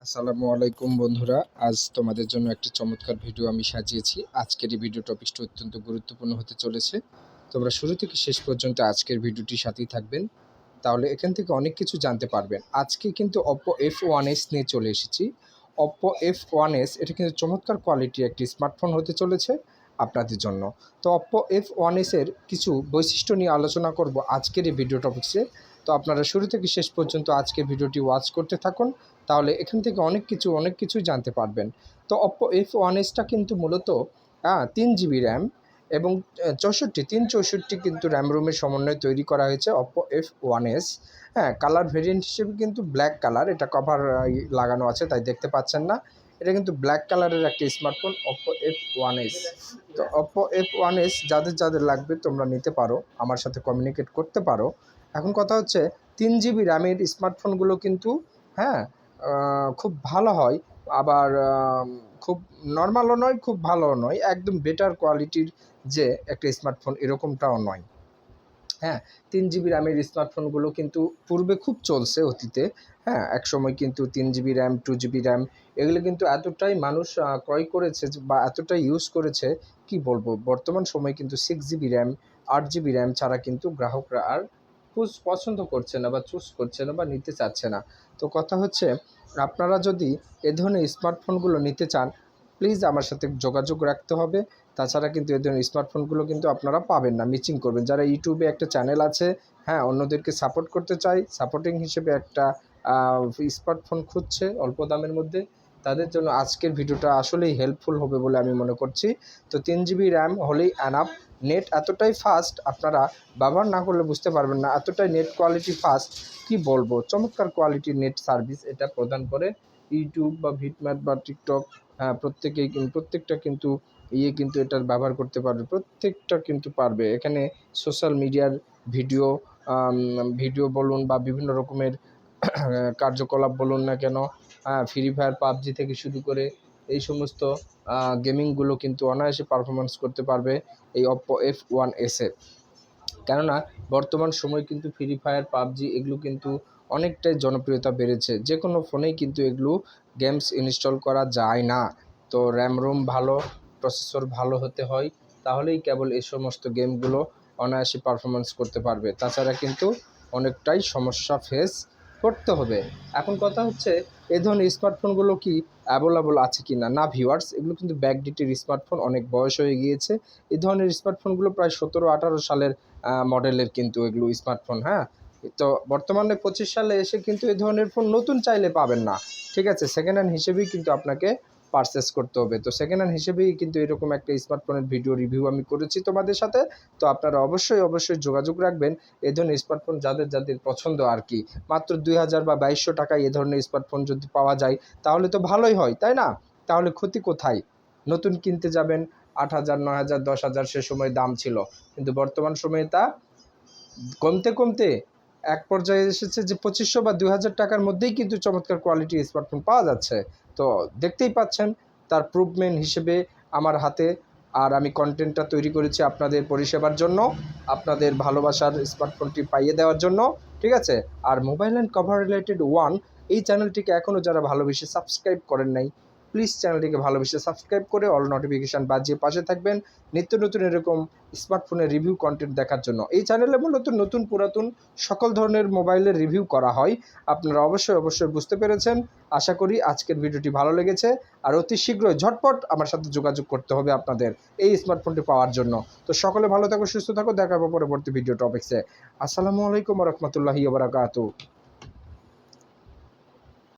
আসসালামু আলাইকুম বন্ধুরা, আজ তোমাদের জন্য একটি চমৎকার ভিডিও আমি সাজিয়েছি। আজকের এই ভিডিও টপিকটি অত্যন্ত গুরুত্বপূর্ণ হতে চলেছে। তোমরা শুরু থেকে শেষ পর্যন্ত আজকের ভিডিওটির সাথেই থাকবেন, তাহলে এখান থেকে অনেক কিছু জানতে পারবেন। আজকে কিন্তু Oppo F1s নিয়ে চলে এসেছি। Oppo F1s এটা কিন্তু চমৎকার কোয়ালিটির একটি স্মার্টফোন হতে চলেছে আপনাদের জন্য। তো Oppo F1s এর কিছু বৈশিষ্ট্য নিয়ে আলোচনা করব আজকের এই ভিডিও টপিক্সে। তো আপনারা শুরু থেকে শেষ পর্যন্ত আজকের ভিডিওটি ওয়াচ করতে থাকুন, তাহলে এখান থেকে অনেক কিছু জানতে পারবেন। তো Oppo F1sটা কিন্তু মূলত 3 GB র্যাম এবং 364 কিন্তু র্যাম রোমের সমন্বয়ে তৈরি করা হয়েছে Oppo F1s। কালার ভেরিয়েন্ট হিসেবে কিন্তু ব্ল্যাক কালার, এটা কভার লাগানো আছে তাই দেখতে পাচ্ছেন না। এটা কিন্তু ব্ল্যাক কালারের একটি স্মার্টফোন Oppo F1s। তো Oppo F1s যাদের লাগবে তোমরা নিতে পারো, আমার সাথে কমিউনিকেট করতে পারো। এখন কথা হচ্ছে 3 GB র্যামের স্মার্টফোনগুলো কিন্তু হ্যাঁ খুব ভালো হয়, আবার খুব নর্মালও নয়, খুব ভালোও নয়, একদম বেটার কোয়ালিটির যে একটা স্মার্টফোন এরকমটাও নয়। 3 GB র্যামের স্মার্টফোনগুলো কিন্তু পূর্বে খুব চলছে অতীতে। একসময় কিন্তু 3 GB র্যাম, 2 GB র্যাম এগুলো কিন্তু এতটাই মানুষ ক্রয় করেছে বা এতটাই ইউজ করেছে, কি বলবো। বর্তমান সময়ে কিন্তু 6 GB র্যাম, 8 GB র্যাম ছাড়া কিন্তু গ্রাহকরা আর পছন্দ করছে না বা চুজ করছে না বা নিতে চাচ্ছে না। তো কথা হচ্ছে, আপনারা যদি এ ধরনের স্মার্টফোনগুলো নিতে চান, প্লিজ আমার সাথে যোগাযোগ রাখতে হবে। তাছাড়া কিন্তু এ ধরনের স্মার্টফোনগুলো কিন্তু আপনারা পাবেন না, মিচিং করবেন। যারা ইউটিউবে একটা চ্যানেল আছে, অন্যদেরকে সাপোর্ট করতে চাই, সাপোর্টিং হিসেবে একটা স্মার্টফোন খুঁজছে অল্প দামের মধ্যে, তাদের জন্য আজকের ভিডিওটা আসলেই হেল্পফুল হবে বলে আমি মনে করছি। তো 3 GB র্যাম হলেই অ্যানাফ। নেট এতটাই ফাস্ট, আপনারা ব্যবহার না করলে বুঝতে পারবেন না, এতটাই নেট কোয়ালিটি ফাস্ট, কি বলবো। চমৎকার কোয়ালিটির নেট সার্ভিস এটা প্রদান করে। ইউটিউব বা ভিটম্যাট বা টিকটক প্রত্যেকটা কিন্তু কিন্তু এটার ব্যবহার করতে পারবে, প্রত্যেকটা কিন্তু পারবে। এখানে সোশ্যাল মিডিয়ার ভিডিও ভিডিও বলুন বা বিভিন্ন রকমের কার্যকলাপ বলুন না কেন, ফ্রি ফায়ার, পাবজি থেকে শুরু করে এই সমস্ত গেমিংগুলো কিন্তু অনায়াসে পারফরমেন্স করতে পারবে এই Oppo F1s এ। কেননা বর্তমান সময় কিন্তু ফ্রি ফায়ার, পাবজি এগুলো কিন্তু অনেকটাই জনপ্রিয়তা বেড়েছে। যে কোনো ফোনেই কিন্তু এগুলো গেমস ইনস্টল করা যায় না। তো র্যাম রোম ভালো, প্রসেসর ভালো হতে হয়, তাহলেই কেবল এই সমস্ত গেমগুলো অনায়াসে পারফরমেন্স করতে পারবে। তাছাড়া কিন্তু অনেকটাই সমস্যা ফেস করতে হবে। এখন কথা হচ্ছে, এই ধরনের স্মার্টফোনগুলো কি অ্যাভেলেবল আছে কি না। ভিউয়ার্স, এগুলো কিন্তু ব্যাকডেটেড স্মার্টফোন, অনেক বয়স হয়ে গিয়েছে। এই ধরনের স্মার্টফোনগুলো প্রায় 17-18 সালের মডেলের কিন্তু এগুলো স্মার্টফোন। তো বর্তমানে 25 সালে এসে কিন্তু এই ধরনের ফোন নতুন চাইলে পাবেন না, ঠিক আছে। সেকেন্ড হ্যান্ড হিসেবেই কিন্তু আপনাকে পারচেস করতে হবে। তো সেকেন্ড হ্যান্ড হিসেবেই কিন্তু এরকম একটা স্মার্টফোনের ভিডিও রিভিউ আমি করেছি তোমাদের সাথে। তো আপনারা অবশ্যই যোগাযোগ রাখবেন। এই ধরনের স্মার্টফোন যাদের পছন্দ আর কি, মাত্র 2000 বা 2200 টাকায় এ ধরনের স্মার্টফোন যদি পাওয়া যায় তাহলে তো ভালোই হয়, তাই না? তাহলে ক্ষতি কোথায়? নতুন কিনতে যাবেন 8000, 9000, 10,000 সে সময় দাম ছিল, কিন্তু বর্তমান সময়ে তা কমতে এক পর্যায়ে এসেছে যে 2500 বা 2000 টাকার মধ্যেই কিন্তু চমৎকার কোয়ালিটির স্মার্টফোন পাওয়া যাচ্ছে। তো দেখতেই পাচ্ছেন, তার প্রুফমেন্ট হিসেবে আমার হাতে। আর আমি কন্টেন্টটা তৈরি করেছি আপনাদের পরিষেবার জন্য, আপনাদের ভালোবাসার স্মার্টফোনটি পাইয়ে দেওয়ার জন্য, ঠিক আছে। আর mobile and cover related one এই চ্যানেলটিকে এখনও যারা ভালোবেসে সাবস্ক্রাইব করেন নাই, প্লিজ চ্যানেলটিকে ভালোবেসে সাবস্ক্রাইব করে অল নোটিফিকেশান বাজিয়ে পাশে থাকবেন নিত্য নতুন এরকম স্মার্টফোনের রিভিউ কন্টেন্ট দেখার জন্য। এই চ্যানেলে মূলত নতুন পুরাতন সকল ধরনের মোবাইলের রিভিউ করা হয়। আপনারা অবশ্যই বুঝতে পেরেছেন। আশা করি আজকের ভিডিওটি ভালো লেগেছে। আর অতি শীঘ্রই ঝটপট আমার সাথে যোগাযোগ করতে হবে আপনাদের এই স্মার্টফোনটি পাওয়ার জন্য। তো সকলে ভালো থাকো, সুস্থ থাকো, দেখা হবে পরবর্তী ভিডিও টপিক্সে। আসসালামু আলাইকুম ওয়া রাহমাতুল্লাহি ওয়া বারাকাতুহু।